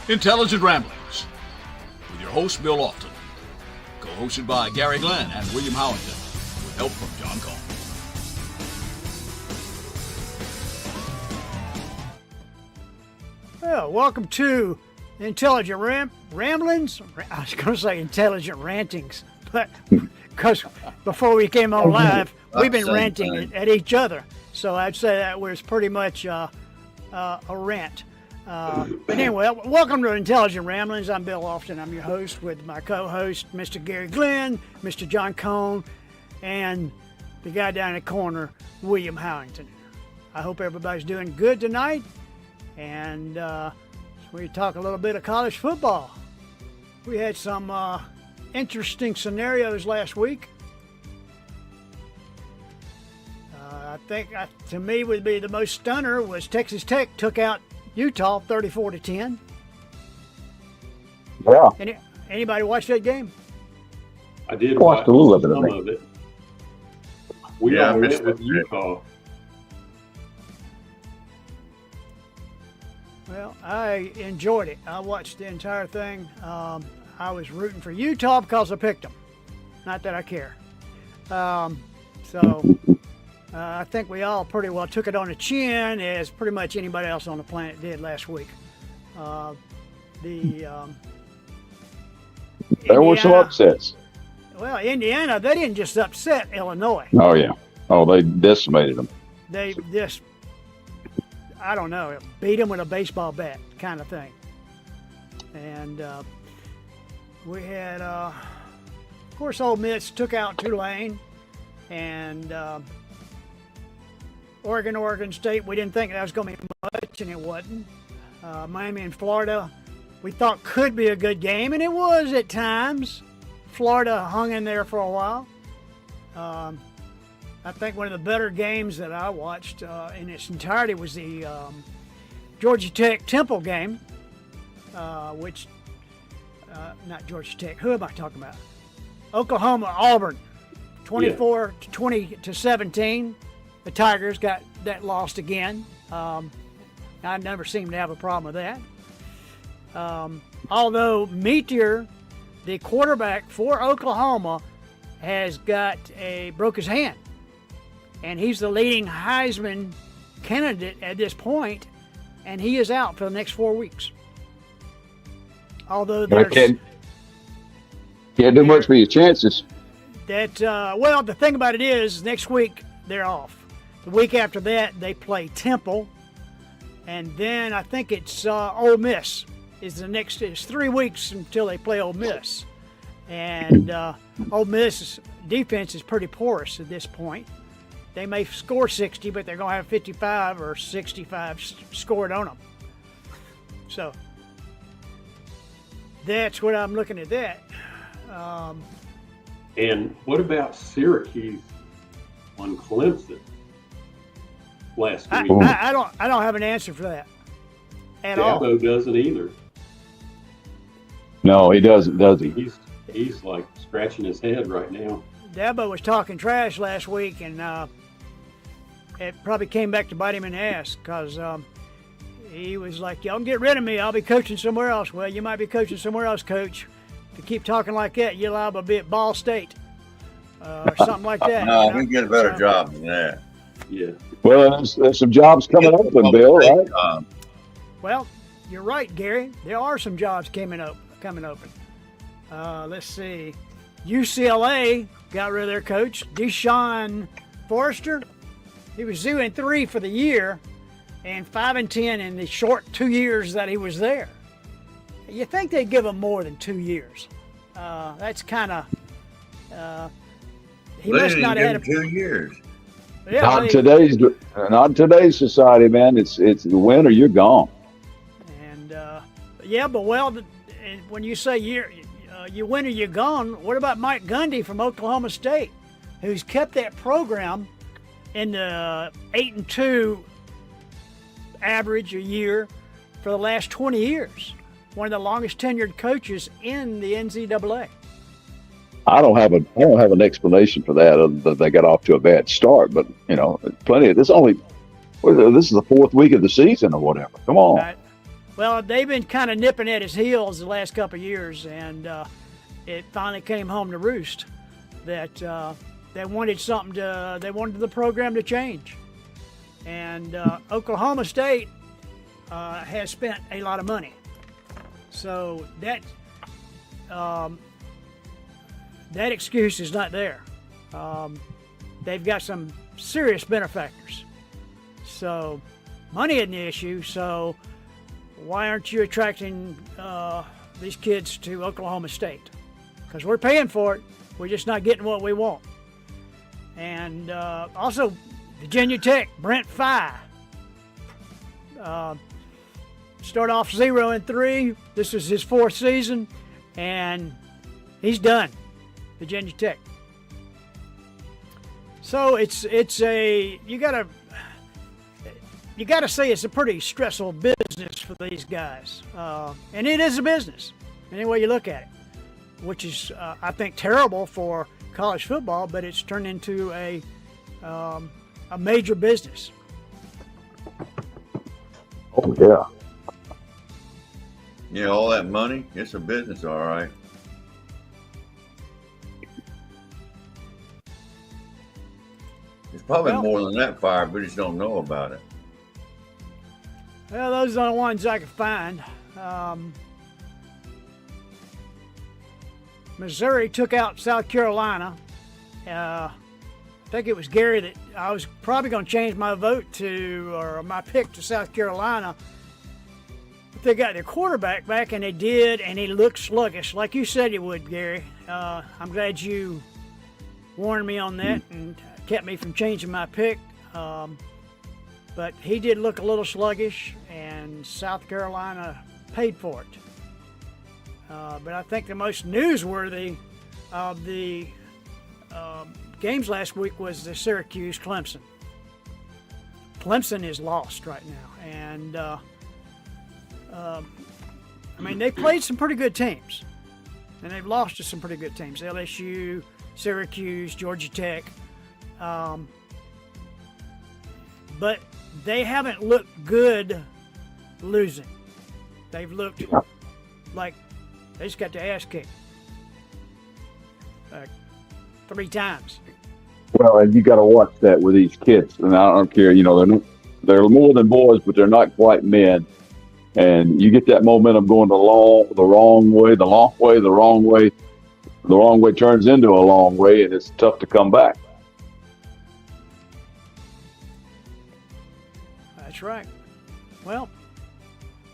Intelligent Ramblings with your host, Bill Lofton. Co-hosted by Gary Glenn and William Howington with help from John Cohn. Well, welcome to Intelligent Ramblings. I was going to say Intelligent Rantings, but because before we came on live, we've been ranting at each other. So I'd say that was pretty much a rant. But anyway, welcome to Intelligent Ramblings. I'm Bill Lofton. I'm your host with my co-host, Mr. Gary Glenn, Mr. John Cohn, and the guy down in the corner, William Howington. I hope everybody's doing good tonight. And we talk a little bit of college football. We had some interesting scenarios last week. I think, to me, would be the most stunner was Texas Tech took out Utah 34-10. Yeah. Anybody watch that game? I did watch a little bit of it. We all went with Utah. Well, I enjoyed it. I watched the entire thing. I was rooting for Utah because I picked them. Not that I care. I think we all pretty well took it on the chin, as pretty much anybody else on the planet did last week. There were some upsets. Well, Indiana, they didn't just upset Illinois. Oh, yeah. Oh, they decimated them. They just, I don't know, beat them with a baseball bat kind of thing. And we had, of course, Ole Miss took out Tulane. And Oregon State, we didn't think that was going to be much, and it wasn't. Miami and Florida, we thought could be a good game, and it was at times. Florida hung in there for a while. I think one of the better games that I watched in its entirety was the Georgia Tech-Temple game, not Georgia Tech. Who am I talking about? Oklahoma-Auburn, 24-20-17. The Tigers got that lost again. I never seem to have a problem with that. Although Meteor, the quarterback for Oklahoma, has broke his hand. And he's the leading Heisman candidate at this point, and he is out for the next 4 weeks. Although can't do much for your chances. Well, the thing about it is, next week they're off. The week after that, they play Temple, and then I think it's Ole Miss. It's 3 weeks until they play Ole Miss, and Ole Miss defense is pretty porous at this point. They may score 60, but they're going to have 55 or 65 scored on them. So that's what I'm looking at that. And what about Syracuse on Clemson last week? I don't have an answer for that at all. Dabo doesn't either. No, he doesn't, does he? He's like scratching his head right now. Dabo was talking trash last week, and it probably came back to bite him in the ass because he was like, y'all can get rid of me. I'll be coaching somewhere else. Well, you might be coaching somewhere else, Coach. If you keep talking like that, you're liable to be at Ball State or something like that. No, we get a better job than that. Yeah. Well, there's some jobs coming open, Bill, right? Well, you're right, Gary. There are some jobs coming open. Let's see. UCLA got rid of their coach, Deshaun Forrester. He was 0-3 for the year and 5-10 in the short 2 years that he was there. You think they'd give him more than 2 years? That's kind of. He must not have had 2 years. Yeah, not in today's society, man. It's win or you're gone. And when you say you win or you're gone, what about Mike Gundy from Oklahoma State, who's kept that program in the 8-2 average a year for the last 20 years? One of the longest tenured coaches in the NCAA. I don't have an explanation for that other than they got off to a bad start. But plenty of this. This is the fourth week of the season or whatever. Come on. Well, they've been kind of nipping at his heels the last couple of years, and it finally came home to roost that they wanted they wanted the program to change. And Oklahoma State has spent a lot of money. So that excuse is not there. They've got some serious benefactors. So money isn't the issue. So why aren't you attracting these kids to Oklahoma State? Because we're paying for it. We're just not getting what we want. And also, Virginia Tech, Brent Fye. Start off 0-3. This is his 4th season, and he's done. Virginia Tech. So it's you gotta say it's a pretty stressful business for these guys, and it is a business, any way you look at it, which is I think terrible for college football, but it's turned into a major business. Oh yeah. Yeah, all that money, it's a business, all right. It's probably more than that, Fire, but just don't know about it. Well, those are the ones I could find. Missouri took out South Carolina. I think it was Gary that I was probably going to change my vote to, or my pick to South Carolina. But they got their quarterback back, and they did, and he looked sluggish, like you said he would, Gary. I'm glad you warned me on that and kept me from changing my pick. But he did look a little sluggish, and South Carolina paid for it. But I think the most newsworthy of the games last week was the Syracuse-Clemson. Clemson is lost right now, and I mean, they played some pretty good teams, and they've lost to some pretty good teams: LSU, Syracuse, Georgia Tech. But they haven't looked good losing. They've looked like they just got their ass kicked 3 times. Well, and you got to watch that with these kids. And I don't care, they're more than boys, but they're not quite men. And you get that momentum going the wrong way. The wrong way turns into a long way, and it's tough to come back. That's right. Well,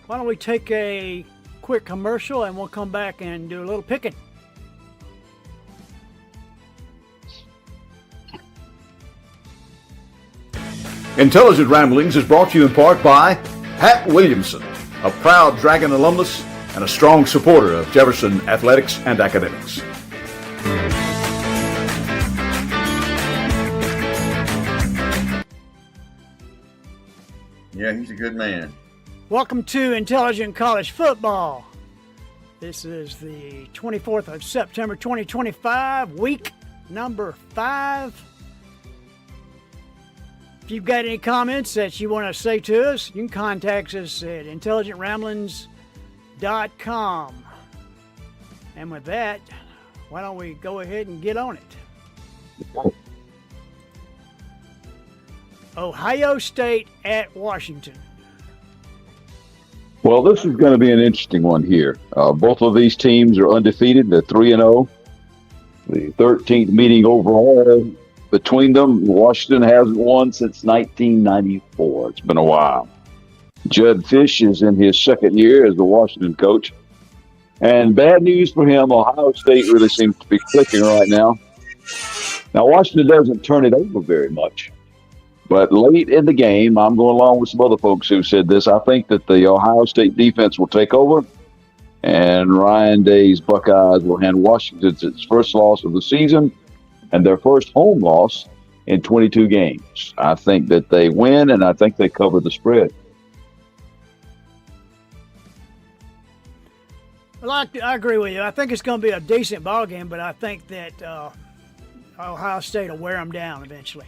why don't we take a quick commercial, and we'll come back and do a little picking. Intelligent Ramblings is brought to you in part by Pat Williamson, a proud Dragon alumnus and a strong supporter of Jefferson athletics and academics. Yeah, he's a good man. Welcome to Intelligent College Football. This is the 24th of September 2025, week number 5. If you've got any comments that you want to say to us, you can contact us at intelligentramblings.com. And with that, why don't we go ahead and get on it? Ohio State at Washington. Well, this is going to be an interesting one here. Both of these teams are undefeated. They're 3-0. The 13th meeting overall between them. Washington hasn't won since 1994. It's been a while. Judd Fish is in his 2nd year as the Washington coach. And bad news for him, Ohio State really seems to be clicking right now. Now, Washington doesn't turn it over very much. But late in the game, I'm going along with some other folks who said this. I think that the Ohio State defense will take over, and Ryan Day's Buckeyes will hand Washington its first loss of the season and their first home loss in 22 games. I think that they win, and I think they cover the spread. Well, I agree with you. I think it's going to be a decent ball game, but I think that Ohio State will wear them down eventually.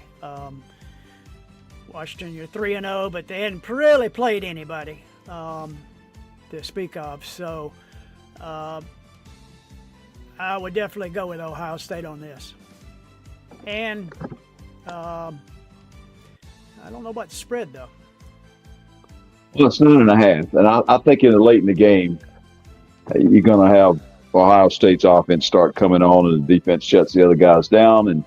Washington, you're 3-0, but they hadn't really played anybody. to speak of. So I would definitely go with Ohio State on this. And I don't know about the spread, though. Well, it's 9.5. And I think late in the game, you're going to have Ohio State's offense start coming on and the defense shuts the other guys down. And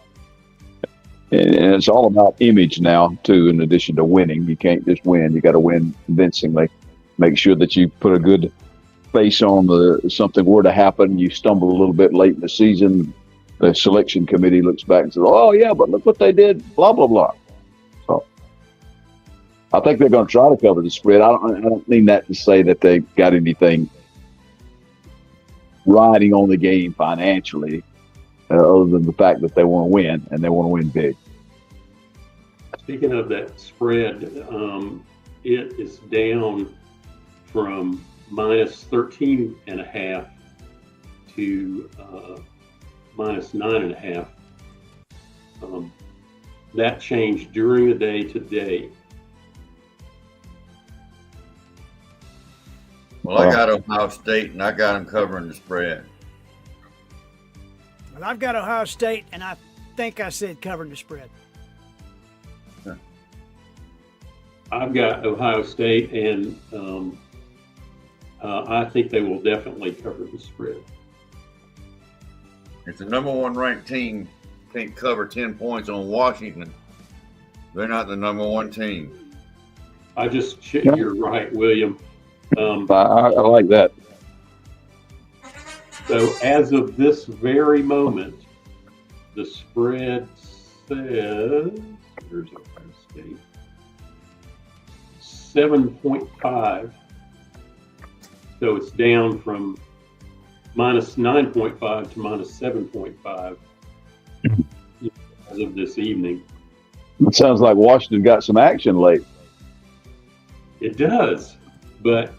it's all about image now, too, in addition to winning. You can't just win. You got to win convincingly. Make sure that you put a good face on something were to happen. You stumble a little bit late in the season. The selection committee looks back and says, oh, yeah, but look what they did, blah, blah, blah. So I think they're going to try to cover the spread. I don't mean that to say that they got anything riding on the game financially, other than the fact that they want to win, and they want to win big. Speaking of that spread, it is down from minus 13.5 to minus 9.5. That changed during the day today. Well, I got Ohio State, and I got them covering the spread. Well, I've got Ohio State, and I think I said covering the spread. I've got Ohio State, and I think they will definitely cover the spread. If the number one ranked team can't cover 10 points on Washington, they're not the number one team. You're right, William. I like that. So as of this very moment, the spread says, here's Ohio State, 7.5. So it's down from minus 9.5 to minus 7.5 as of this evening. It sounds like Washington got some action late. It does, but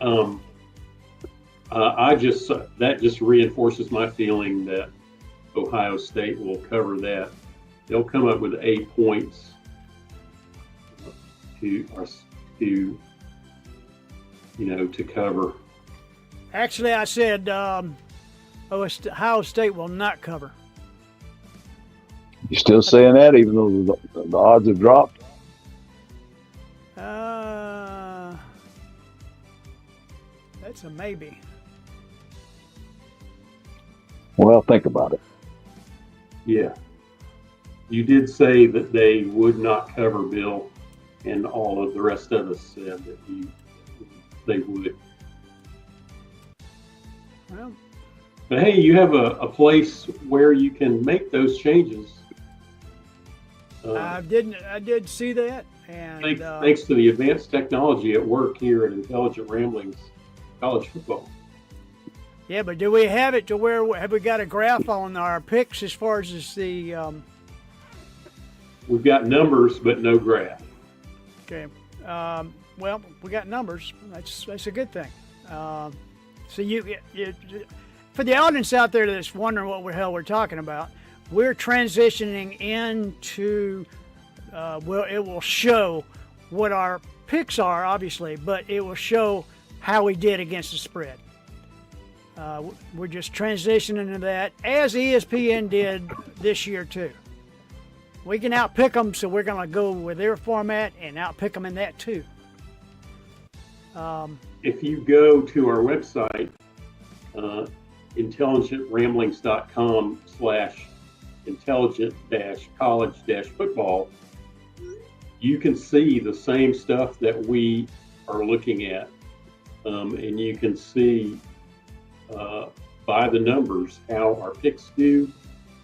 that just reinforces my feeling that Ohio State will cover that. They'll come up with 8 points to cover. Actually, I said Ohio State will not cover. You still saying that, even though the odds have dropped? That's a maybe. Well, think about it. Yeah. You did say that they would not cover, Bill, and all of the rest of us said that they would. Well, but hey, you have a place where you can make those changes. I did see that, and thanks to the advanced technology at work here at Intelligent Ramblings College Football. Yeah, but do we have it to where have we got a graph on our picks as far as the? We've got numbers, but no graph. Okay. Well, we got numbers. That's a good thing. So you for the audience out there that's wondering what the hell we're talking about, we're transitioning into. It will show what our picks are, obviously, but it will show how we did against the spread. We're just transitioning into that, as ESPN did this year too. We can outpick them, so we're going to go with their format and outpick them in that too. If you go to our website, intelligentramblings.com/intelligent-college-football, you can see the same stuff that we are looking at, and you can see by the numbers how our picks do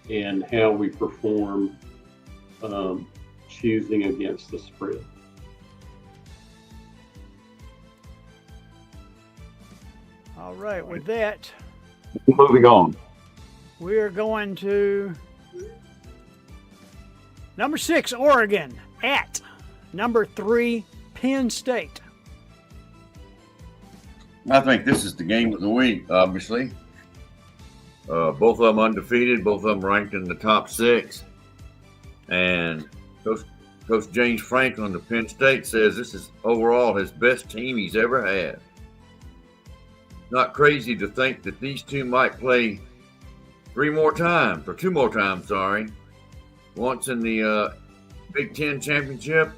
and how we perform choosing against the spread. All right, with that, Moving on. we're going to number 6, Oregon, at number 3, Penn State. I think this is the game of the week, obviously. Both of them undefeated, both of them ranked in the top 6. And Coach James Franklin of Penn State says this is overall his best team he's ever had. not crazy to think that these two might play two more times, sorry. Once in the Big Ten championship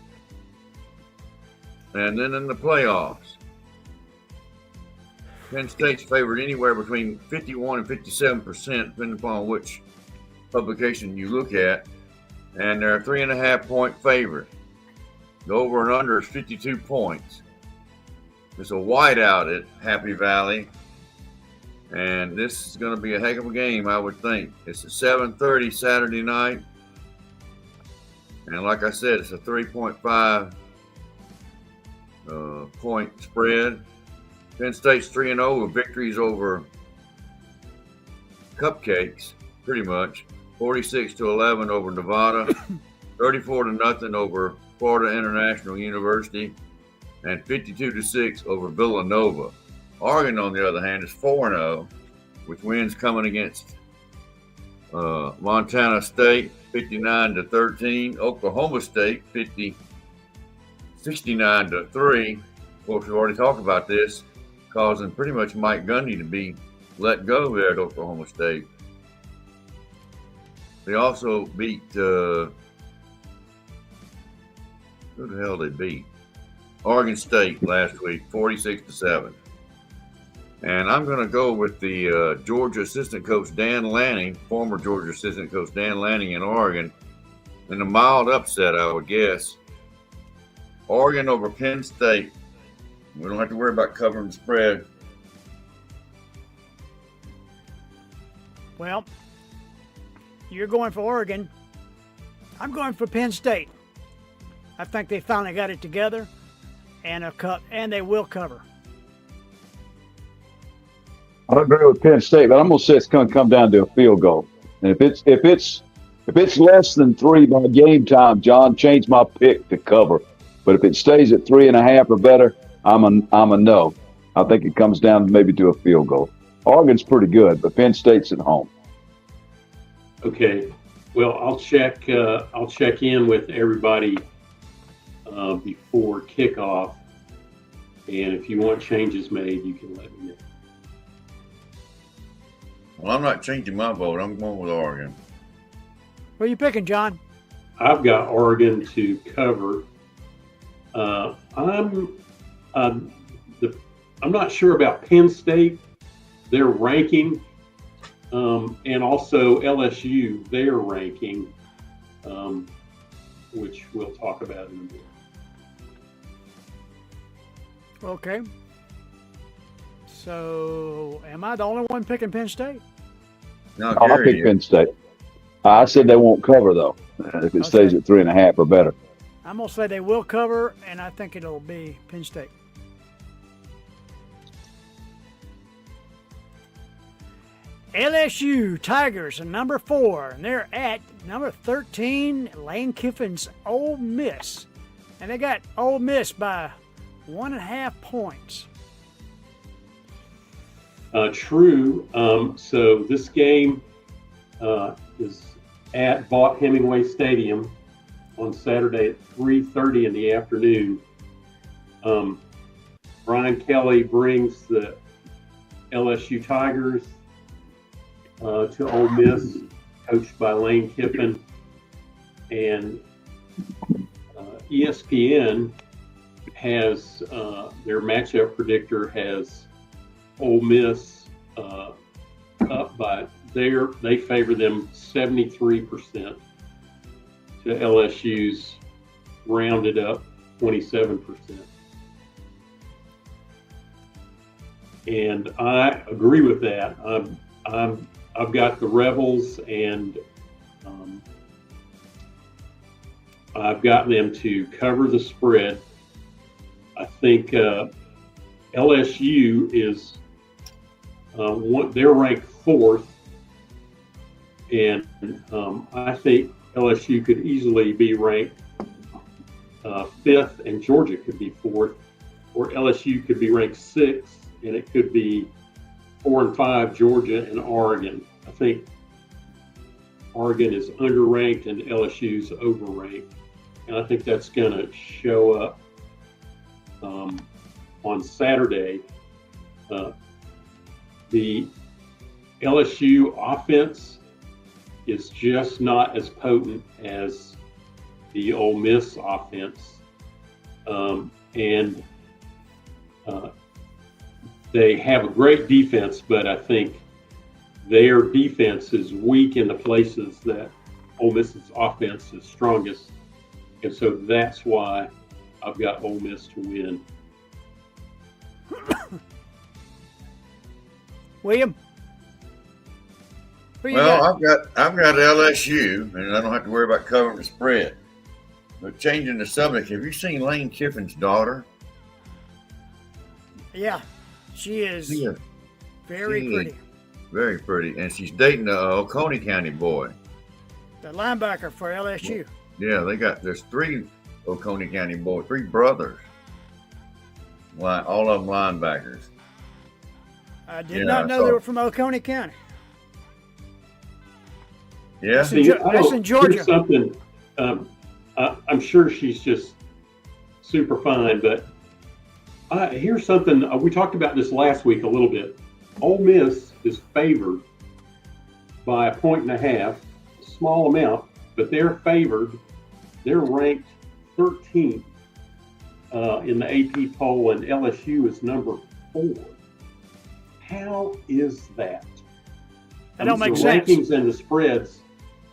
and then in the playoffs. Penn State's favored anywhere between 51 and 57%, depending upon which publication you look at, and they're a 3.5-point favorite. The over and under is 52 points. It's a whiteout at Happy Valley, and this is going to be a heck of a game, I would think. It's at 7:30 Saturday night, and like I said, it's a 3.5 point spread. Penn State's 3-0 with victories over cupcakes, pretty much. 46-11 over Nevada, 34-0 over Florida International University, and 52-6 over Villanova. Oregon, on the other hand, is 4-0, with wins coming against Montana State, 59-13, Oklahoma State, 69-3. Of course, we've already talked about this, causing pretty much Mike Gundy to be let go there at Oklahoma State. They also beat, who the hell they beat? Oregon State last week, 46-7. And I'm going to go with the Georgia assistant coach Dan Lanning, former Georgia assistant coach Dan Lanning in Oregon, in a mild upset, I would guess. Oregon over Penn State. We don't have to worry about covering the spread. Well, you're going for Oregon. I'm going for Penn State. I think they finally got it together, and they will cover. I agree with Penn State, but I'm going to say it's going to come down to a field goal. And if it's less than 3 by game time, John, change my pick to cover. But if it stays at 3.5 or better, I'm a no. I think it comes down maybe to a field goal. Oregon's pretty good, but Penn State's at home. Okay. Well, I'll check in with everybody before kickoff, and if you want changes made, you can let me know. Well, I'm not changing my vote. I'm going with Oregon. What are you picking, John? I've got Oregon to cover. I'm not sure about Penn State, their ranking, and also LSU, their ranking, which we'll talk about in a bit. Okay. So, am I the only one picking Penn State? No, I'll pick Penn State. I said they won't cover, though, if it stays at 3.5 or better. I'm going to say they will cover, and I think it'll be Penn State. LSU Tigers are number 4, and they're at number 13, Lane Kiffin's Ole Miss. And they got Ole Miss by 1.5 points. True. So this game is at Vaught Hemingway Stadium on Saturday at 3:30 in the afternoon. Brian Kelly brings the LSU Tigers to Ole Miss, coached by Lane Kiffin, and ESPN has their matchup predictor has Ole Miss up by they favor them 73% to LSU's rounded up 27%. And I agree with that. I've got the Rebels, and I've got them to cover the spread. I think LSU is they're ranked 4th, and I think LSU could easily be ranked 5th, and Georgia could be 4th, or LSU could be ranked 6th, and it could be 4 and 5 Georgia and Oregon. I think Oregon is underranked and LSU's overranked, and I think that's going to show up on Saturday. The LSU offense is just not as potent as the Ole Miss offense. And they have a great defense, but I think their defense is weak in the places that Ole Miss's offense is strongest. And so that's why I've got Ole Miss to win. William? Who you Well, got? I've got LSU, and I don't have to worry about covering the spread. But changing the subject, have you seen Lane Kiffin's daughter? Yeah, she is She is very she is pretty. very pretty, and she's dating the Oconee County boy. The linebacker for LSU. Yeah, there's 3 Oconee County boys, 3 brothers. All of them linebackers. I did Yeah, not know so- they were from Oconee County. Yeah, That's in Georgia. Here's something. I'm sure she's just super fine, but here's something. We talked about this last week a little bit. Ole Miss is favored by 1.5, a small amount, but they're favored. They're ranked 13th in the AP poll, and LSU is number 4. How is that? That don't make the sense. rankings and the spreads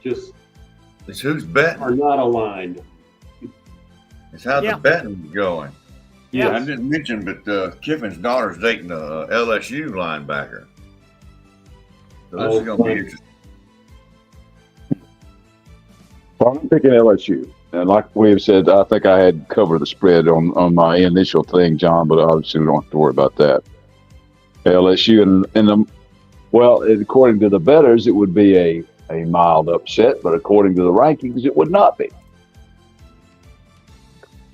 just it's who's betting. are not aligned. It's how Yeah. the betting's going. Yeah. I didn't mention, but Kiffin's daughter's dating a LSU linebacker. So this is going to be fun. interesting. Well, I'm picking LSU. And like we have said, I think I had covered the spread on my initial thing, John, but obviously we don't have to worry about that. LSU according to the bettors, it would be a mild upset, but according to the rankings, it would not be.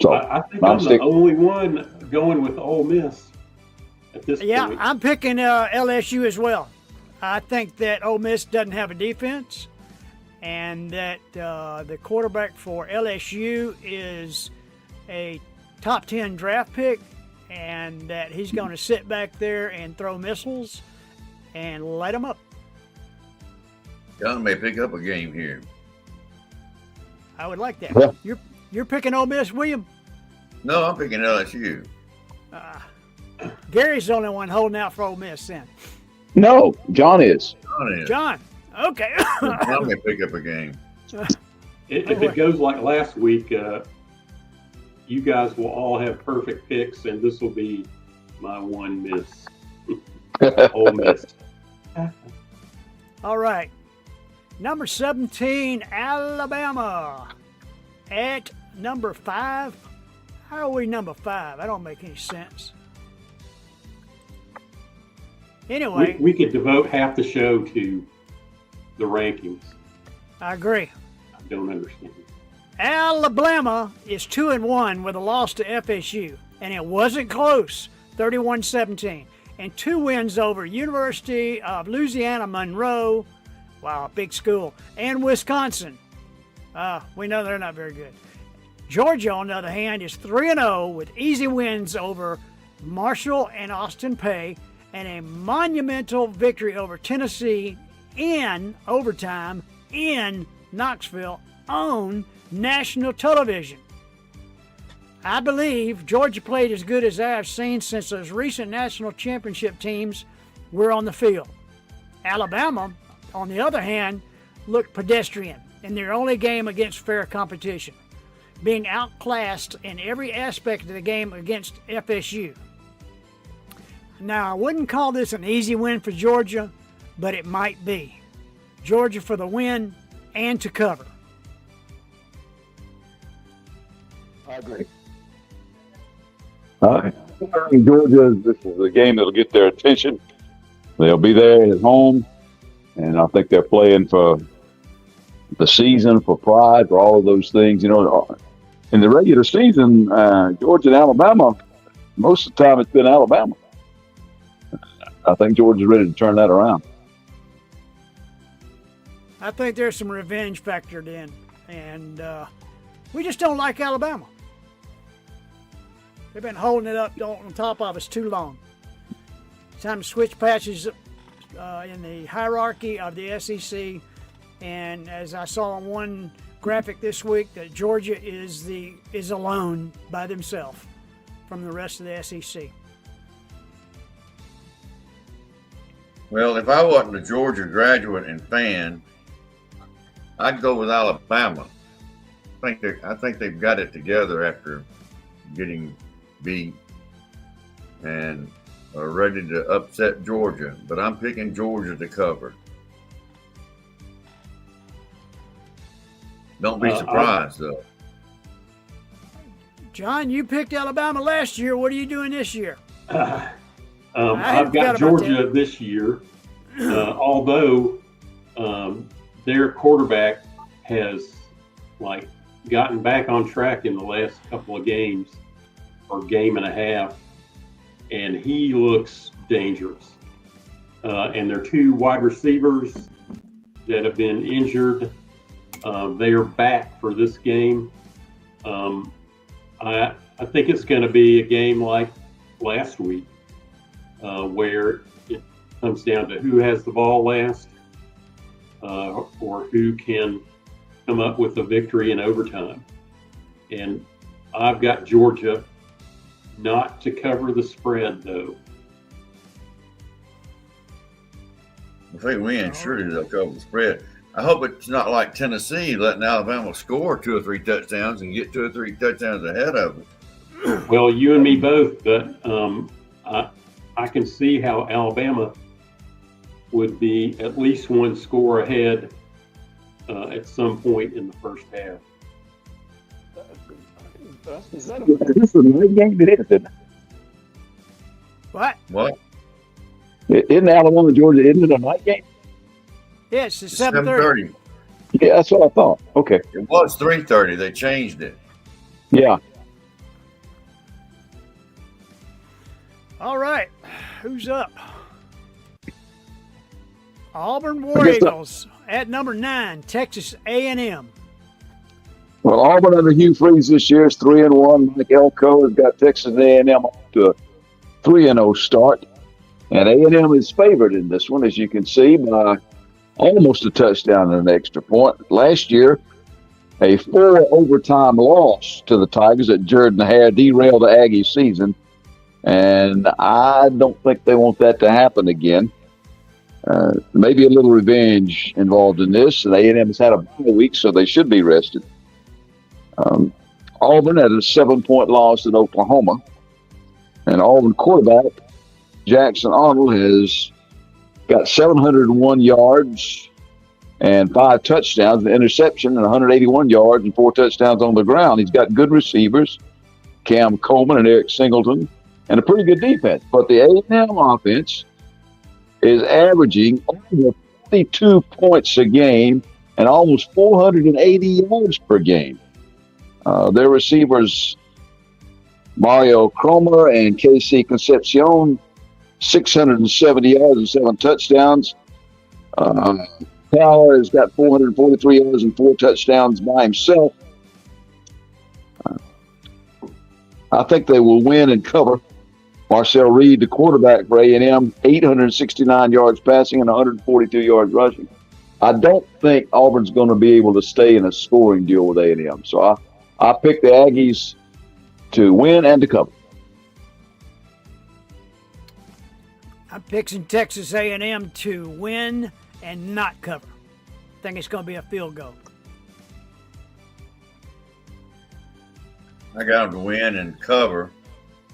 So I think I'm I'm the stick- only one going with Ole Miss at this Yeah, point. I'm picking LSU as well. I think that Ole Miss doesn't have a defense, and that the quarterback for LSU is a top 10 draft pick, and that he's going to sit back there and throw missiles and light them up. John may pick up a game here. I would like that. Yeah. You're picking Ole Miss, William? No, I'm picking LSU. Gary's the only one holding out for Ole Miss then. no, John is. John is. John, okay. John may pick up a game. If it goes like last week, you guys will all have perfect picks, and this will be my one miss. Ole Miss. All right. Number 17, Alabama. At number 5. How are we number 5? That don't make any sense. Anyway, We could devote half the show to the rankings. I agree. I don't understand. Alabama is 2-1 with a loss to FSU, and it wasn't close, 31-17, and 2 wins over University of Louisiana Monroe, wow, big school, and Wisconsin. We know they're not very good. Georgia, on the other hand, is 3-0 with easy wins over Marshall and Austin Peay, and a monumental victory over Tennessee in overtime in Knoxville on national television. I believe Georgia played as good as I have seen since those recent national championship teams were on the field. Alabama, on the other hand, looked pedestrian in their only game against fair competition, being outclassed in every aspect of the game against FSU. Now, I wouldn't call this an easy win for Georgia, but it might be. Georgia for the win and to cover. I agree. Georgia, this is a game that'll get their attention. They'll be there at home, and I think they're playing for the season, for pride, for all of those things. You know, in the regular season, Georgia and Alabama, most of the time it's been Alabama. I think Georgia's ready to turn that around. I think there's some revenge factored in, and we just don't like Alabama. They've been holding it up on top of us too long. It's time to switch in the hierarchy of the SEC. And as I saw on one graphic this week, that Georgia is alone by themselves from the rest of the SEC. Well, if I wasn't a Georgia graduate and fan, I'd go with Alabama. I think they've got it together after getting beat and are ready to upset Georgia. But I'm picking Georgia to cover. Don't be surprised, though. John, you picked Alabama last year. What are you doing this year? I've got Georgia this year, although their quarterback has gotten back on track in the last couple of games or game and a half, and he looks dangerous. And their 2 wide receivers that have been injured, they are back for this game. I think it's going to be a game like last week, where it comes down to who has the ball last, or who can come up with a victory in overtime. And I've got Georgia not to cover the spread, though. If they win, surely they'll cover the spread. I hope it's not like Tennessee letting Alabama score 2 or 3 touchdowns and get 2 or 3 touchdowns ahead of them. Well, you and me both, but I can see how Alabama would be at least 1 score ahead at some point in the first half. Is this a night game? It is, isn't it? What? Isn't Alabama, Georgia, isn't it a night game? Yes, it's 7:30. Yeah, that's what I thought. Okay. It was 3:30. They changed it. Yeah. All right, who's up? Auburn War Eagles at number 9, Texas A&M. Well, Auburn under Hugh Freeze this year is 3-1. Mike Elko has got Texas A&M off to a 3-0 start, and A&M is favored in this one, as you can see, by almost a touchdown and an extra point. Last year, a 4 overtime loss to the Tigers at Jordan Hare derailed the Aggie season, and I don't think they want that to happen again. Maybe a little revenge involved in this, and A&M has had a bye week, so they should be rested. Auburn had a 7-point loss at Oklahoma, and Auburn quarterback Jackson Arnold has got 701 yards and 5 touchdowns, an interception, and 181 yards and 4 touchdowns on the ground. He's got good receivers, Cam Coleman and Eric Singleton, and a pretty good defense. But the A&M offense is averaging over 42 points a game and almost 480 yards per game. Their receivers, Mario Cromer and KC Concepcion, 670 yards and 7 touchdowns. Power has got 443 yards and 4 touchdowns by himself. I think they will win and cover. Marcel Reed, the quarterback for A&M, 869 yards passing and 142 yards rushing. I don't think Auburn's going to be able to stay in a scoring duel with A&M. So I picked the Aggies to win and to cover. I'm picking Texas A&M to win and not cover. I think it's going to be a field goal. I got them to win and cover.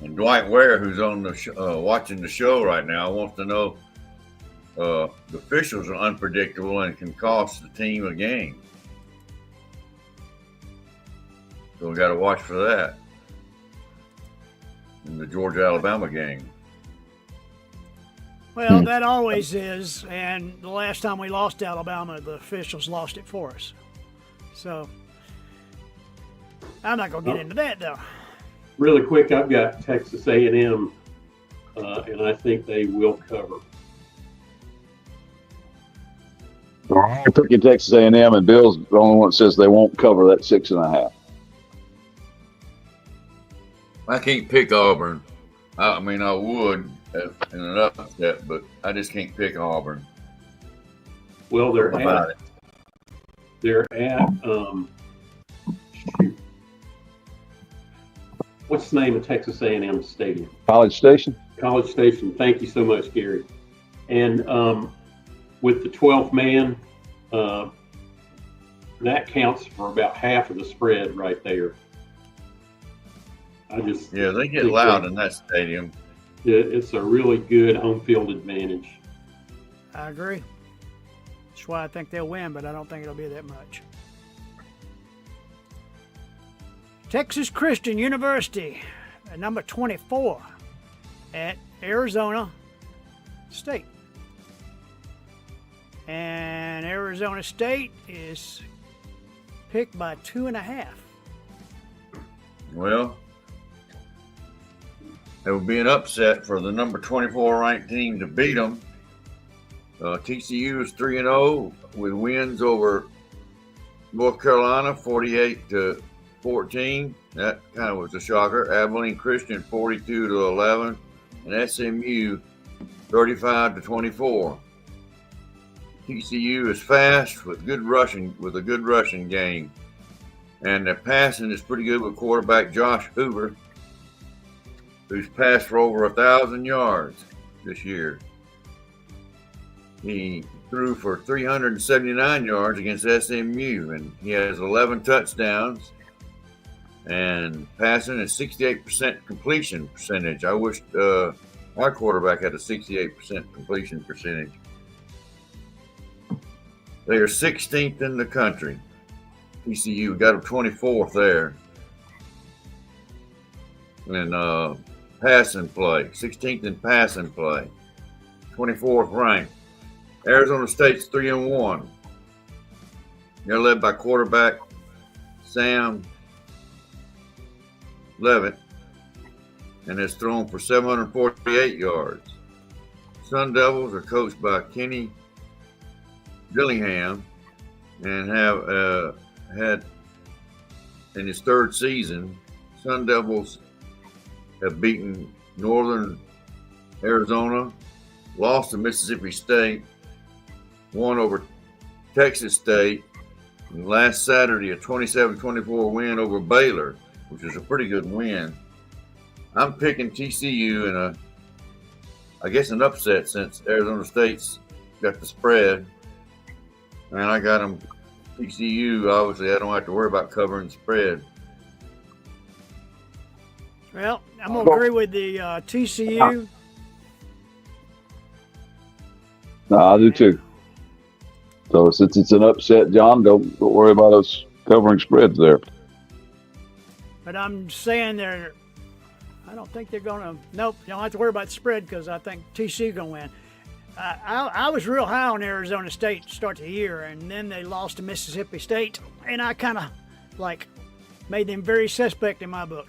And Dwight Ware, who's on the watching the show right now, wants to know the officials are unpredictable and can cost the team a game. So we got to watch for that in the Georgia-Alabama game. Well, that always is, and the last time we lost to Alabama, the officials lost it for us. So I'm not going to get into that, though. Really quick, I've got Texas A&M, and I think they will cover. I'm picking Texas A&M, and Bill's the only one that says they won't cover that 6.5. I can't pick Auburn. I mean, I would, in an upset, but I just can't pick Auburn. Well, they're About at shoot. What's the name of Texas A&M Stadium? College Station. College Station. Thank you so much, Gary. And with the 12th man, that counts for about half of the spread right there. They get loud in that stadium. It's a really good home field advantage. I agree. That's why I think they'll win, but I don't think it'll be that much. Texas Christian University, at number 24 at Arizona State. And Arizona State is picked by 2.5. Well, it would be an upset for the number 24 ranked team to beat them. TCU is 3-0 with wins over North Carolina 48-14. That kind of was a shocker. Abilene Christian 42-11, and SMU 35-24. TCU is fast with a good rushing game, and the passing is pretty good with quarterback Josh Hoover, who's passed for over 1,000 yards this year. He threw for 379 yards against SMU, and he has 11 touchdowns. And passing is 68% completion percentage. I wish our quarterback had a 68% completion percentage. They are 16th in the country. TCU got them 24th there. And passing play, 16th in passing play, 24th ranked. Arizona State's 3-1. They're led by quarterback Sam Levitt, and has thrown for 748 yards. Sun Devils are coached by Kenny Dillingham and have had in his third season. Sun Devils have beaten Northern Arizona, lost to Mississippi State, won over Texas State, and last Saturday a 27-24 win over Baylor, which is a pretty good win. I'm picking TCU in I guess an upset since Arizona State's got the spread. And I got them TCU. Obviously, I don't have to worry about covering the spread. Well, I'm going to agree with the TCU. No, I do too. So since it's an upset, John, don't worry about us covering spreads there. But I'm saying I don't think they're going to. Nope, you don't have to worry about the spread because I think TCU going to win. I was real high on Arizona State to start the year, and then they lost to Mississippi State, and I kind of made them very suspect in my book.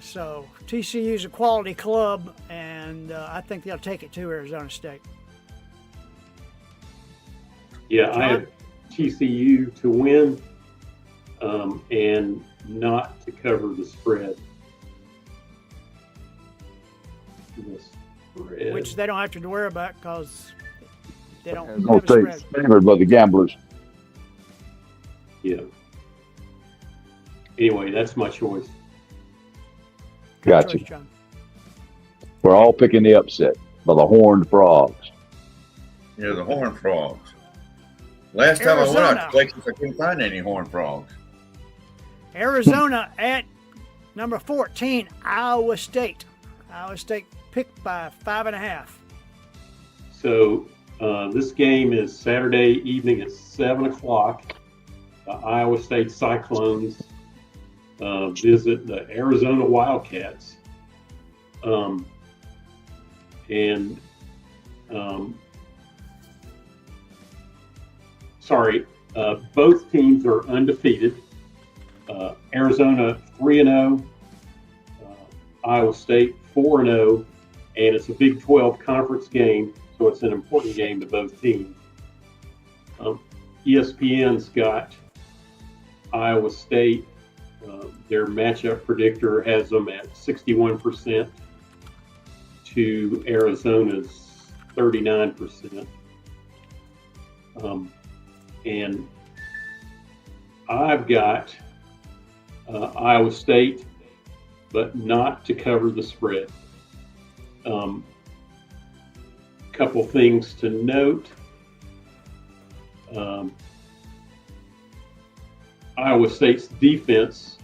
So TCU's a quality club, and I think they'll take it to Arizona State. Yeah, John? I have TCU to win and not to cover the spread. Which they don't have to worry about because they don't No have a state spread. favored by the gamblers. Yeah. Anyway, that's my choice. Good Gotcha. choice, John. We're all picking the upset by the Horned Frogs. Yeah, the Horned Frogs. Last time I went out to Arizona. Texas, I couldn't find any Horned Frogs. Arizona at number 14, Iowa State. Iowa State picked by 5.5. So this game is Saturday evening at 7 o'clock. The Iowa State Cyclones visit the Arizona Wildcats. Both teams are undefeated. Arizona 3-0, Iowa State 4-0, and it's a Big 12 conference game, so it's an important game to both teams. ESPN's got Iowa State. Their matchup predictor has them at 61% to Arizona's 39%. And I've got Iowa State, but not to cover the spread. Couple things to note. Iowa State's defense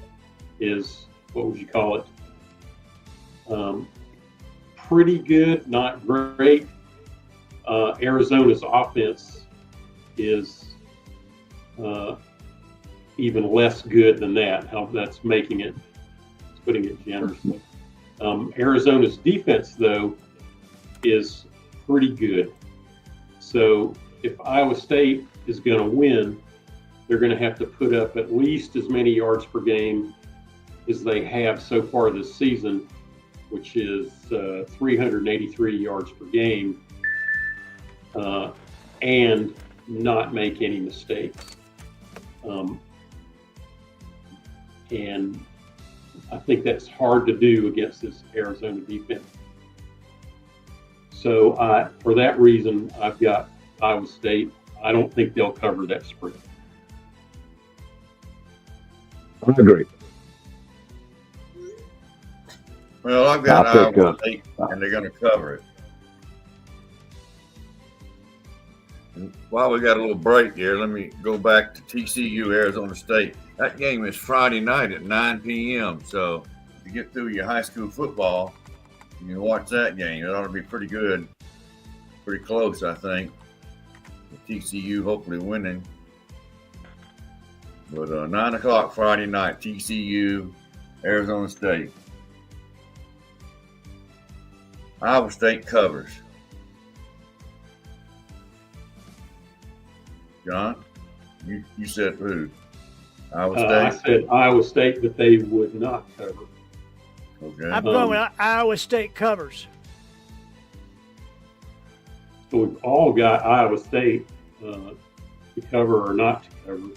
is, what would you call it? Pretty good, not great. Arizona's offense is even less good than that. How that's making it, putting it generously. Arizona's defense, though, is pretty good. So if Iowa State is going to win, they're going to have to put up at least as many yards per game as they have so far this season, which is 383 yards per game, and not make any mistakes. And I think that's hard to do against this Arizona defense. So for that reason, I've got Iowa State. I don't think they'll cover that spread. I agree. Well, I've got Iowa State, and they're going to cover it. And while we got a little break here, let me go back to TCU, Arizona State. That game is Friday night at 9 p.m. So if you get through your high school football, you can watch that game. It ought to be pretty good, pretty close, I think. With TCU hopefully winning. But 9 o'clock Friday night, TCU, Arizona State. Iowa State covers. John, you said who? Iowa State? I said Iowa State, but they would not cover. Okay. I'm going with Iowa State covers. So we've all got Iowa State to cover or not to cover.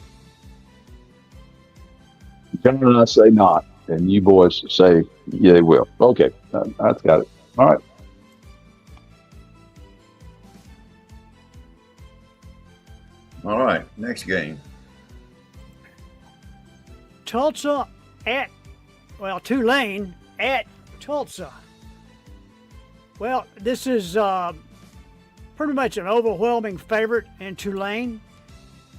John and I say not, and you boys say yeah, they will. Okay, I've got it. All right. All right, next game. Tulsa Tulane at Tulsa. Well, this is pretty much an overwhelming favorite in Tulane.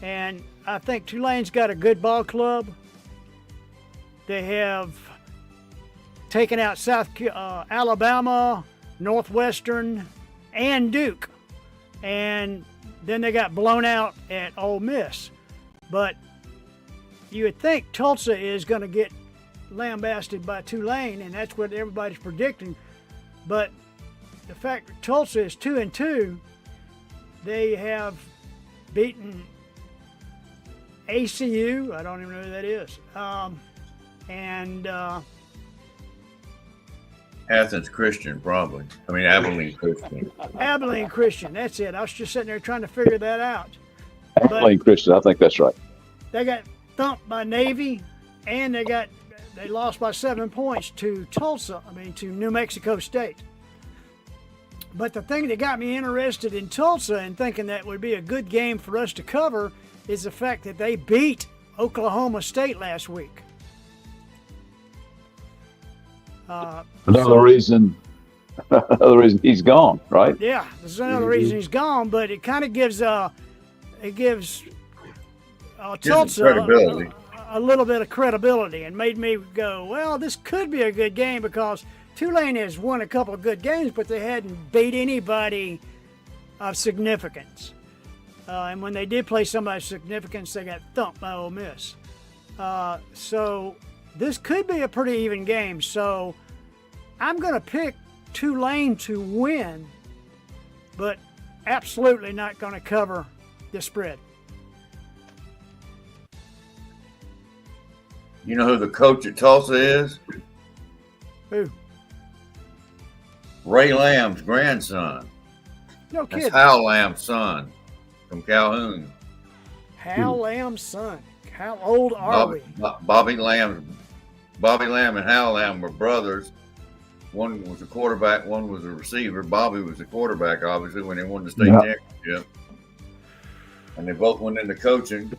And I think Tulane's got a good ball club. They have taken out Alabama, Northwestern, and Duke. And then they got blown out at Ole Miss. But you would think Tulsa is going to get lambasted by Tulane, and that's what everybody's predicting. But the fact that Tulsa is 2-2, they have beaten ACU. I don't even know who that is. And Athens Christian, probably. I mean, Abilene Christian. Abilene Christian. That's it. I was just sitting there trying to figure that out. Abilene Christian, I think that's right. They got thumped by Navy, and they lost by 7 points to to New Mexico State. But the thing that got me interested in Tulsa and thinking that would be a good game for us to cover is the fact that they beat Oklahoma State last week. Another reason he's gone, right? Yeah, there's another reason he's gone, but it kind of gives Tulsa a little bit of credibility and made me go, well, this could be a good game because Tulane has won a couple of good games, but they hadn't beat anybody of significance. And when they did play somebody of significance, they got thumped by Ole Miss. So this could be a pretty even game. So I'm going to pick Tulane to win, but absolutely not going to cover the spread. You know who the coach at Tulsa is? Who? Ray Lamb's grandson. No That's kidding. Hal Lamb's son from Calhoun. Hal Lamb's son. How old are we? Bobby Lamb and Hal Lamb were brothers, One was a quarterback, one was a receiver. Bobby was the quarterback, obviously, when they won the state Yeah. championship. And they both went into coaching.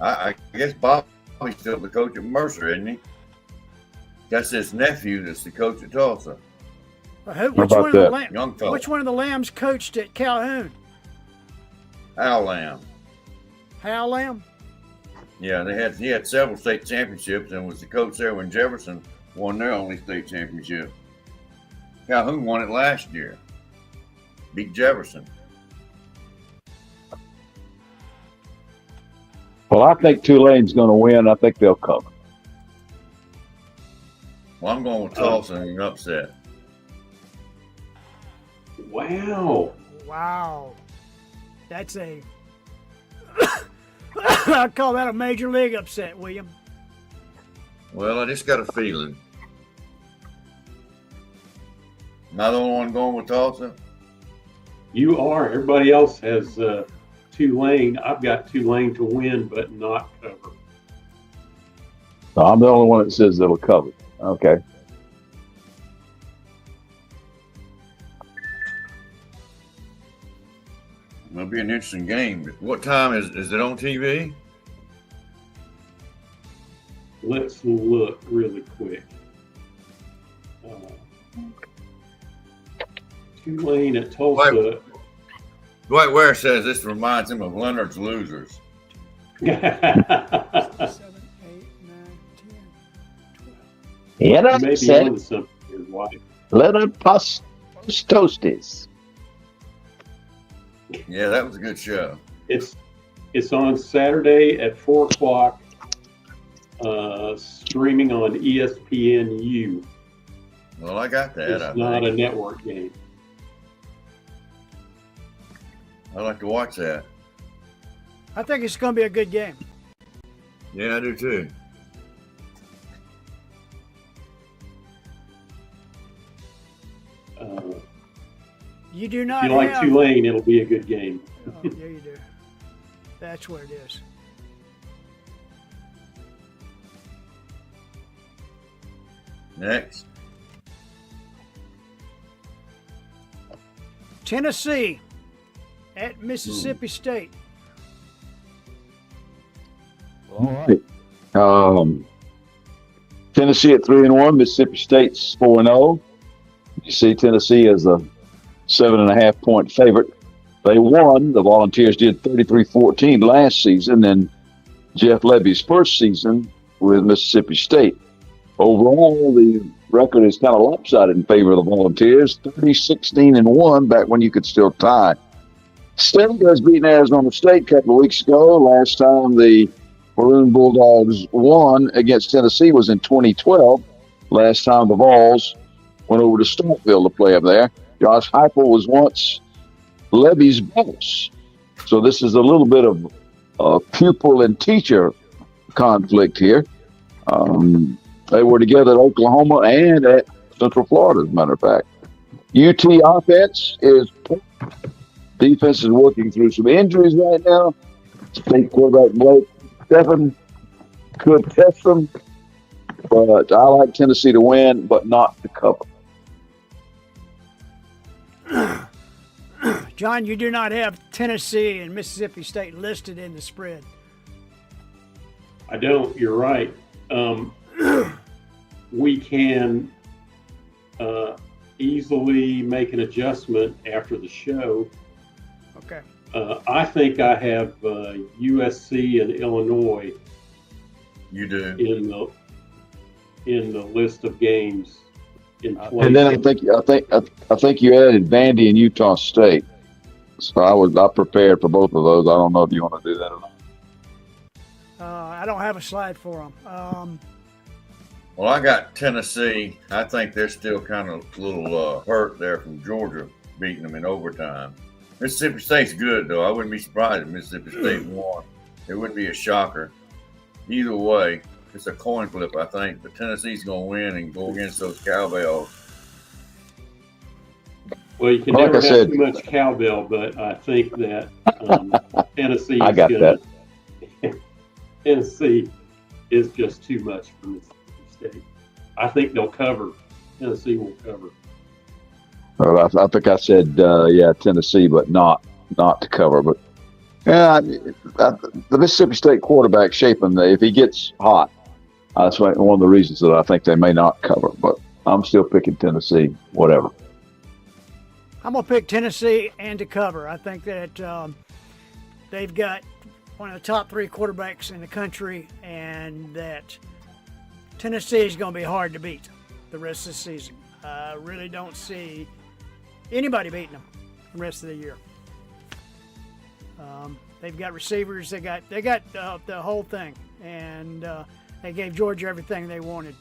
I guess Bobby's still the coach at Mercer, isn't he? That's his nephew that's the coach at Tulsa. Which about one of the that? Young fella. Which one of the Lambs coached at Calhoun? Al Lamb. Hal Lamb? Yeah, he had several state championships and was the coach there when Jefferson won their only state championship. Calhoun won it last year. Beat Jefferson. Well, I think Tulane's going to win. I think they'll cover. Well, I'm going with Tulsa in an upset. Wow. Wow. That's a I call that a major league upset, William. Well, I just got a feeling. Am I the only one going with Tulsa? You are. Everybody else has Tulane. I've got Tulane to win, but not cover. So I'm the only one that says they'll cover. Okay. It'll be an interesting game. What time is it on TV? Let's look really quick. Tulane at Tulsa. Dwight Ware says this reminds him of Leonard's Losers. 7, 8, 9, 10, 12. Yeah, that's Maybe said. on to something here, Dwight. Leonard Toasties. Yeah, that was a good show. It's on Saturday at 4:00. Streaming on ESPNU. Well, I got that. It's not a network game. I'd like to watch that. I think it's going to be a good game. Yeah, I do too. You do If not you like have. Tulane, it'll be a good game. Oh, yeah, you do. That's what it is. Next. Tennessee at Mississippi State. All right. Tennessee at 3-1. Mississippi State's 4-0. You see Tennessee as a 7.5 point favorite. They won. The Volunteers did 33-14 last season, and Jeff Levy's first season with Mississippi State. Overall, the record is kind of lopsided in favor of the Volunteers. 30-16-1 back when you could still tie. State has beaten Arizona State a couple of weeks ago. Last time the Maroon Bulldogs won against Tennessee was in 2012. Last time the Vols went over to Starkville to play up there. Josh Heupel was once Levy's boss. So this is a little bit of pupil and teacher conflict here. They were together at Oklahoma and at Central Florida, as a matter of fact. UT offense is defense is working through some injuries right now. State quarterback Blake Stephen could test them, but I like Tennessee to win, but not to cover. John, you do not have Tennessee and Mississippi State listed in the spread. I don't. You're right. We can easily make an adjustment after the show. Okay. I think I have USC and Illinois You do. in the list of games in place. And then I think you added Vandy and Utah State. So I prepared for both of those. I don't know if you want to do that or not. I don't have a slide for them. Well, I got Tennessee. I think they're still kind of a little hurt there from Georgia beating them in overtime. Mississippi State's good, though. I wouldn't be surprised if Mississippi State won. It wouldn't be a shocker. Either way, it's a coin flip, I think. But Tennessee's going to win and go against those Cowbells. Well, you can Like never I have said- too much cowbell, but I think that Tennessee I got that. Tennessee is just too much for Mississippi State. I think they'll cover, Tennessee will cover. Well, I think I said Tennessee, but not to cover. But yeah, the Mississippi State quarterback shaping if he gets hot, that's one of the reasons that I think they may not cover. But I'm still picking Tennessee. Whatever. I'm gonna pick Tennessee and to cover. I think that they've got one of the top 3 quarterbacks in the country, and that Tennessee is going to be hard to beat the rest of the season. I really don't see anybody beating them the rest of the year. They've got receivers. They got the whole thing, and they gave Georgia everything they wanted.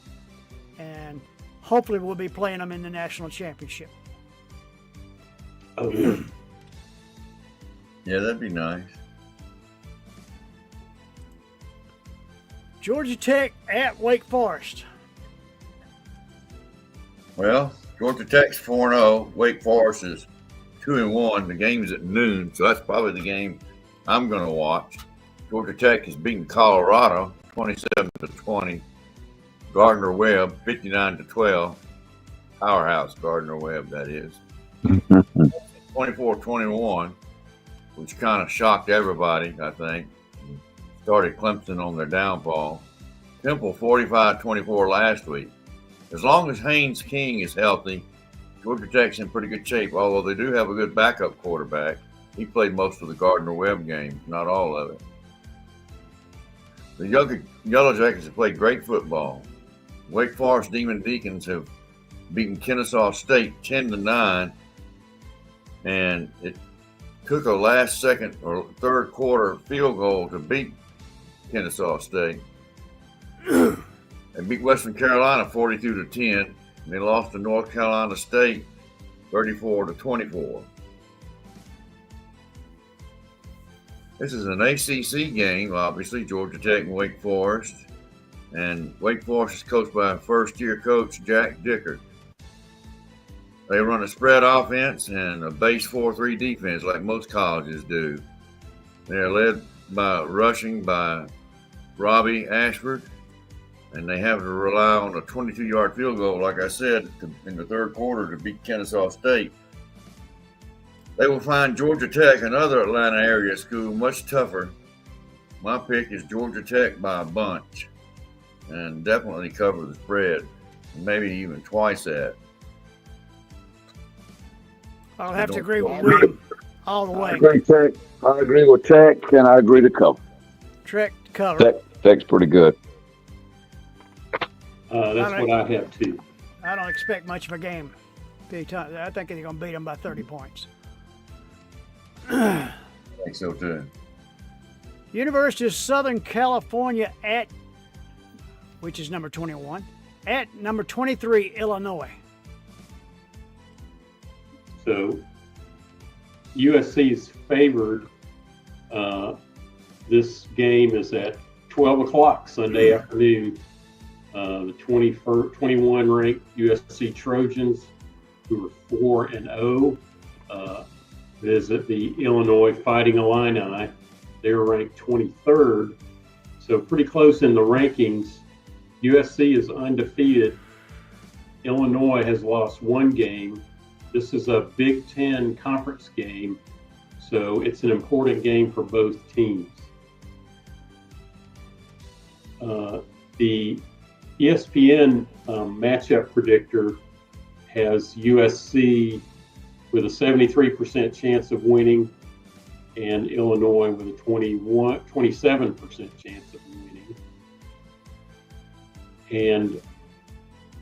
And hopefully, we'll be playing them in the national championship. Oh, yeah. Yeah, that'd be nice. Georgia Tech at Wake Forest. Well, Georgia Tech's 4-0. Wake Forest is 2-1. The game's at noon, so that's probably the game I'm going to watch. Georgia Tech has beaten Colorado 27-20. Gardner Webb 59-12. Powerhouse Gardner Webb, that is. 24-21, which kind of shocked everybody, I think. Started Clemson on their downfall. Temple 45-24 last week. As long as Haynes King is healthy, Georgia Tech's in pretty good shape, although they do have a good backup quarterback. He played most of the Gardner Webb game, not all of it. The Yellow Jackets have played great football. Wake Forest Demon Deacons have beaten Kennesaw State 10-9, and it took a last second or third quarter field goal to beat Kennesaw State. They beat Western Carolina 42-10, and they lost to North Carolina State 34-24. This is an ACC game, obviously, Georgia Tech and Wake Forest. And Wake Forest is coached by first-year coach Jack Dickert. They run a spread offense and a base 4-3 defense like most colleges do. They're led by rushing by Robbie Ashford, and they have to rely on a 22-yard field goal, like I said, in the third quarter to beat Kennesaw State. They will find Georgia Tech, another Atlanta area school, much tougher. My pick is Georgia Tech by a bunch, and definitely cover the spread, maybe even twice that. I'll have to agree with William all the way. I agree with Tech, and I agree to cover. Tech cover. Tech's pretty good. That's what I have too. I don't expect much of a game. I think they're going to beat them by 30 points. I think so too. University of Southern California which is number 21, at number 23, Illinois. So USC is favored. This game is at 12 o'clock Sunday afternoon. The 21 ranked USC Trojans, who are 4-0, visit the Illinois Fighting Illini. They're ranked 23rd, so pretty close in the rankings. USC is undefeated. Illinois has lost one game. This is a Big Ten conference game, so it's an important game for both teams. The ESPN matchup predictor has USC with a 73% chance of winning and Illinois with a 27% chance of winning. And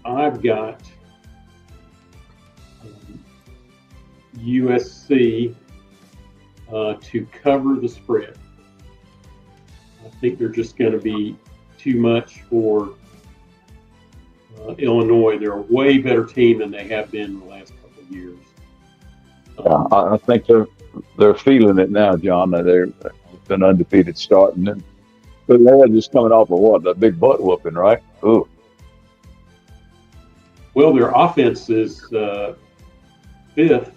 I've got USC to cover the spread. I think they're just going to be too much for Illinois. They're a way better team than they have been in the last couple of years. I think they're feeling it now, John. They've been undefeated starting, but they're just coming off of what, a big butt whooping, right? Ooh. Well, their offense is fifth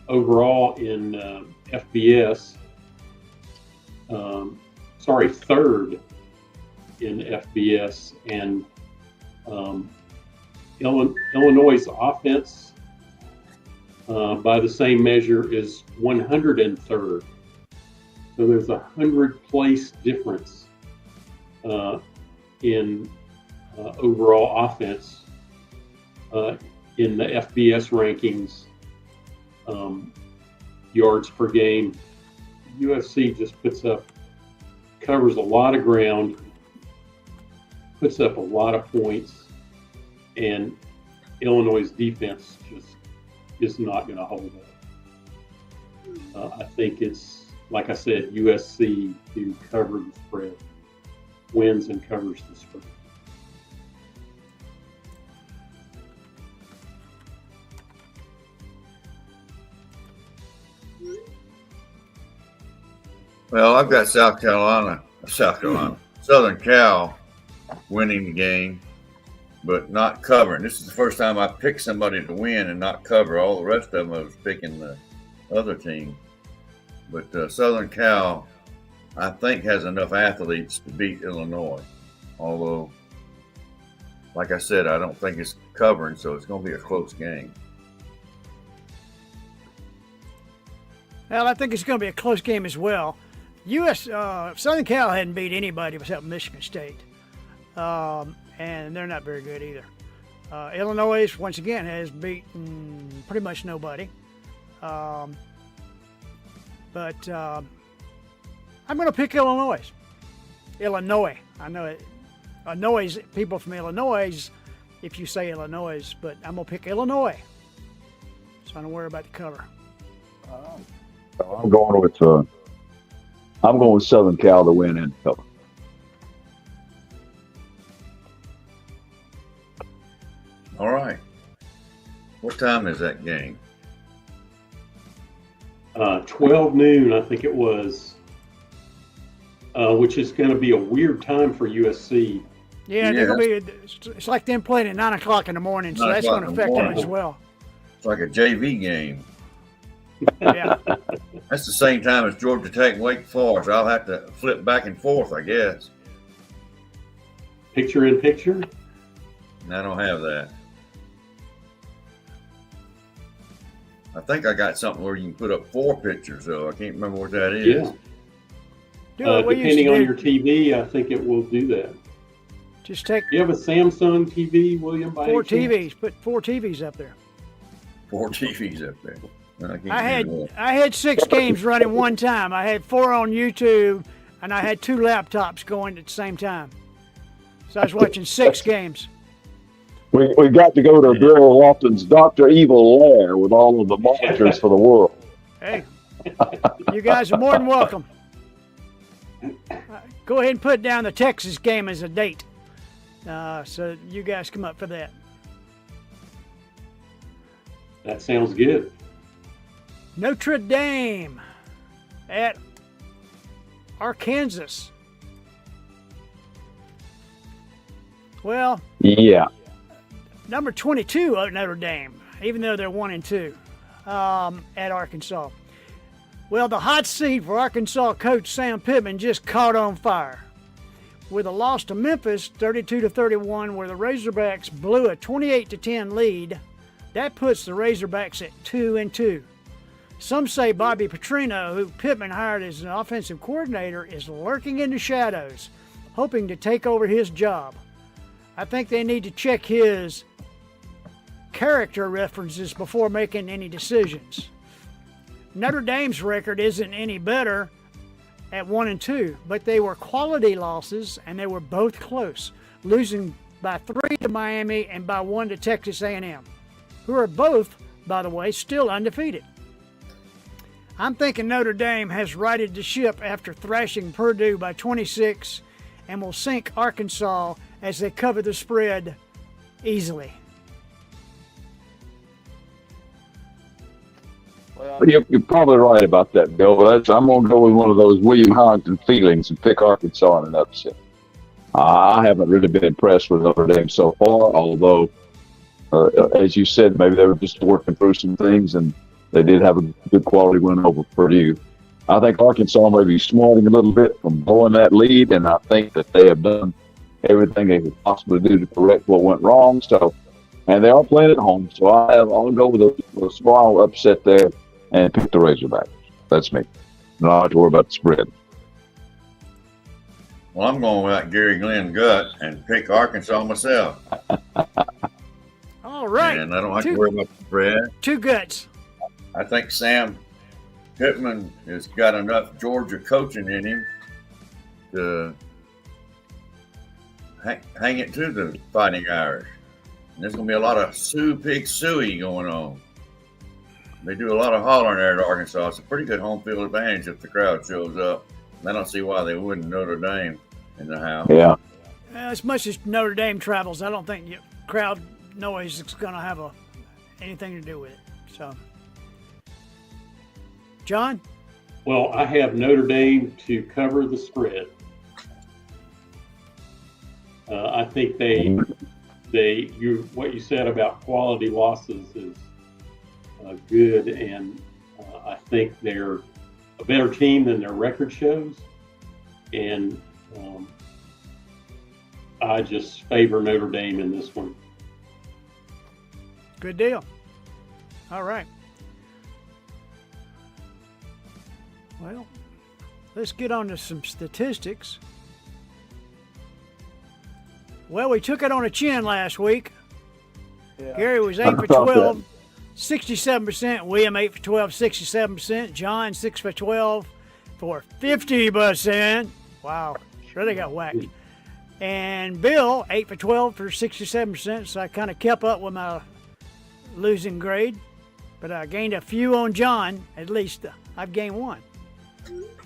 overall in FBS. Third in FBS, and Illinois' offense, by the same measure, is 103rd. So there's a 100-place difference in overall offense in the FBS rankings, yards per game. USC just covers a lot of ground, puts up a lot of points, and Illinois' defense just is not going to hold up. I think it's, like I said, USC to cover the spread, wins and covers the spread. Well, I've got Southern Cal winning the game, but not covering. This is the first time I picked somebody to win and not cover. All the rest of them I was picking the other team. But Southern Cal, I think, has enough athletes to beat Illinois. Although, like I said, I don't think it's covering, so it's going to be a close game. Well, I think it's going to be a close game as well. Southern Cal hadn't beat anybody except Michigan State, and they're not very good either. Illinois, once again, has beaten pretty much nobody. But I'm going to pick Illinois. Illinois. I know it annoys people from Illinois if you say Illinois, but I'm going to pick Illinois. So I don't worry about the cover. I'm going with Southern Cal to win and cover. All right. What time is that game? 12 noon, I think it was, which is going to be a weird time for USC. Yeah, they're gonna be. It's like them playing at 9 o'clock in the morning, so that's going to affect them as well. It's like a JV game. Yeah. That's the same time as Georgia Tech and Wake Forest. I'll have to flip back and forth, I guess. Picture in picture? And I don't have that. I think I got something where you can put up 4 pictures, though. I can't remember what that is. Yeah. Depending on your TV, I think it will do that. Just take. You have a Samsung TV, William? By 4 TVs. Put 4 TVs up there. 4 TVs up there. I had 6 games running one time. I had 4 on YouTube, and I had 2 laptops going at the same time. So I was watching 6 games. We got to go to Bill Lofton's Dr. Evil lair with all of the monitors for the world. Hey, you guys are more than welcome. Go ahead and put down the Texas game as a date, so you guys come up for that. That sounds good. Notre Dame at Arkansas. Well, yeah. Number 22 at Notre Dame, even though they're 1-2 at Arkansas. Well, the hot seat for Arkansas coach Sam Pittman just caught on fire. With a loss to Memphis, 32-31, where the Razorbacks blew a 28-10 lead, that puts the Razorbacks at 2-2. Some say Bobby Petrino, who Pittman hired as an offensive coordinator, is lurking in the shadows, hoping to take over his job. I think they need to check his character references before making any decisions. Notre Dame's record isn't any better at 1-2, but they were quality losses, and they were both close, losing by 3 to Miami and by 1 to Texas A&M, who are both, by the way, still undefeated. I'm thinking Notre Dame has righted the ship after thrashing Purdue by 26 and will sink Arkansas as they cover the spread easily. Well, you're probably right about that, Bill. But I'm going to go with one of those William Harrington feelings and pick Arkansas in an upset. I haven't really been impressed with Notre Dame so far, although, as you said, maybe they were just working through some things, and they did have a good quality win over Purdue. I think Arkansas may be smarting a little bit from blowing that lead, and I think that they have done everything they could possibly do to correct what went wrong. So And they are playing at home, so I'll go with a small upset there and pick the Razorbacks. That's me. Not have to worry about the spread. Well, I'm going without Gary Glenn gut and pick Arkansas myself. All right. And I don't have to worry about the spread. Two guts. I think Sam Pittman has got enough Georgia coaching in him to hang it to the Fighting Irish. And there's going to be a lot of Sue Pig Suey going on. They do a lot of hollering there at Arkansas. It's a pretty good home field advantage if the crowd shows up. I don't see why they wouldn't. Notre Dame in the house. Yeah. As much as Notre Dame travels, I don't think crowd noise is going to have anything to do with it. So, John? Well, I have Notre Dame to cover the spread. I think what you said about quality losses is good, and I think they're a better team than their record shows, and I just favor Notre Dame in this one. Good deal. All right. Well, let's get on to some statistics. Well, we took it on a chin last week. Yeah. Gary was 8 for 12, 67%. William 8 for 12, 67%. John 6 for 12 for 50%. Wow, really got whacked. And Bill 8 for 12 for 67%. So I kind of kept up with my losing grade, but I gained a few on John. At least I've gained one.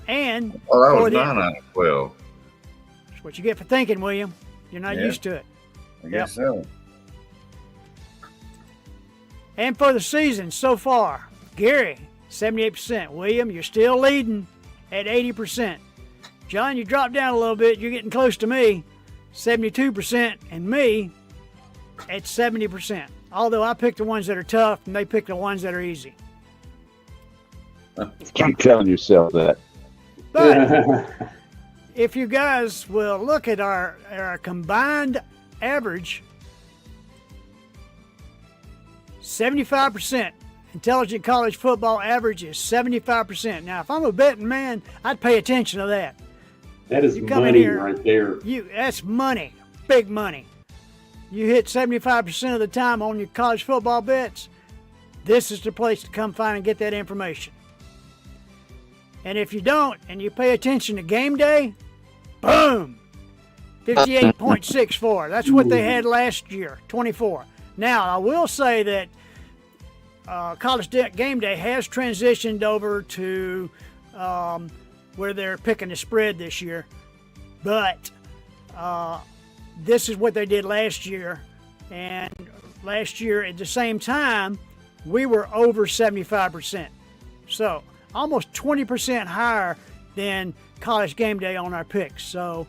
And that was 9 out of 12. That's what you get for thinking, William. You're not used to it. I guess so. And for the season so far, Gary, 78%. William, you're still leading at 80%. John, you dropped down a little bit. You're getting close to me, 72%, and me at 70%. Although I picked the ones that are tough, and they picked the ones that are easy. Keep telling yourself that. But if you guys will look at our combined average, 75%. Intelligent college football average is 75%. Now, if I'm a betting man, I'd pay attention to that. That is money right there. That's money, big money. You hit 75% of the time on your college football bets, this is the place to come find and get that information. And if you don't, and you pay attention to game day, boom, 58.64. That's what they had last year, 24. Now, I will say that college game day has transitioned over to where they're picking the spread this year. But this is what they did last year. And last year at the same time, we were over 75%. So almost 20% higher than college game day on our picks. So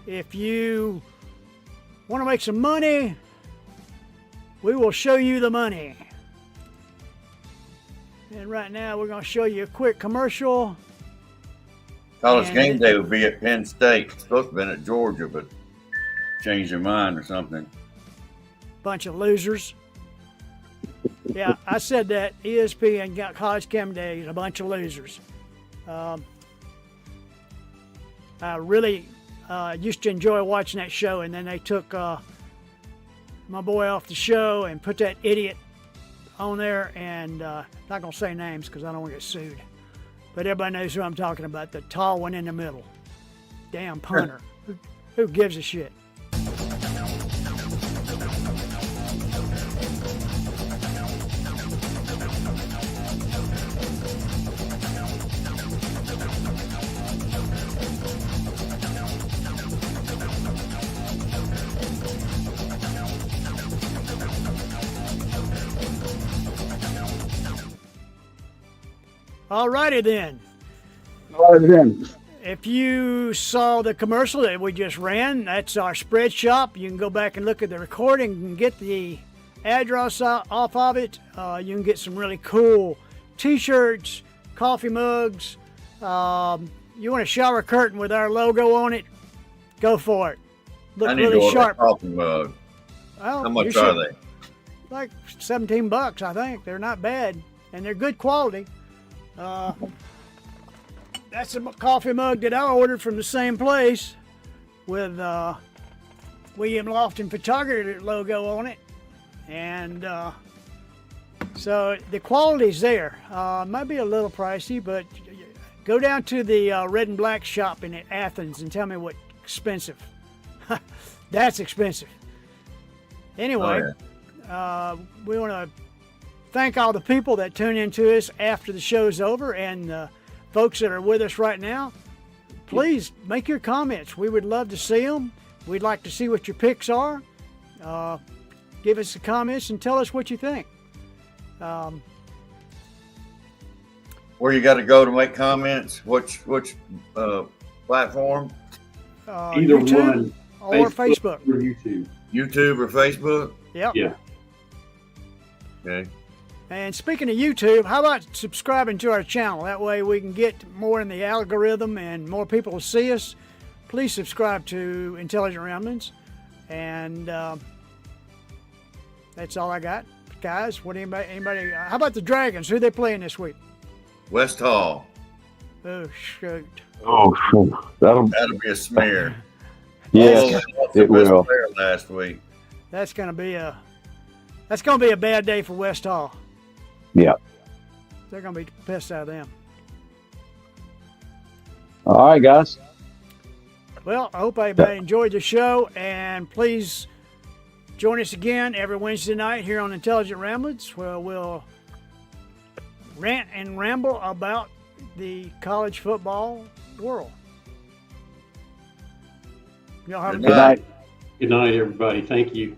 if you want to make some money, we will show you the money. And right now we're going to show you a quick commercial. College game day will be at Penn State. It's supposed to have been at Georgia, but changed their mind or something. Bunch of losers. Yeah, I said that. ESPN got college game day is a bunch of losers. I really used to enjoy watching that show, and then they took my boy off the show and put that idiot on there, and not going to say names because I don't want to get sued. But everybody knows who I'm talking about, the tall one in the middle. Damn punter. Who gives a shit? Alrighty then. If you saw the commercial that we just ran, that's our spread shop. You can go back and look at the recording and get the address off of it. You can get some really cool t-shirts, coffee mugs. You want a shower curtain with our logo on it? Go for it. Look I need really to order sharp. a coffee mug. Well, how much are they? like $17, I think. They're not bad, and they're good quality. That's a coffee mug that I ordered from the same place with William Lofton Photography logo on it, and so the quality's there. Might be a little pricey, but go down to the Red and Black shop in Athens and tell me what's expensive. That's expensive. Anyway, we want to thank all the people that tune into us after the show's over, and folks that are with us right now. Please make your comments. We would love to see them. We'd like to see what your picks are. Give us the comments and tell us what you think. Where you got to go to make comments? Which platform? Either YouTube one, or Facebook. or YouTube. YouTube or Facebook? Yep. Yeah. Okay. And speaking of YouTube, how about subscribing to our channel? That way we can get more in the algorithm and more people will see us. Please subscribe to Intelligent Ramblings. And that's all I got. Guys, what anybody how about the Dragons? Who they playing this week? West Hall. Oh, shoot. Oh, that'll be a smear. yes, it will. Last week. That's gonna be a bad day for West Hall. Yeah. They're gonna be pissed out of them. All right, guys. Well, I hope everybody enjoyed the show, and please join us again every Wednesday night here on Intelligent Ramblings, where we'll rant and ramble about the college football world. Y'all have a Good night. Good night, everybody. Thank you.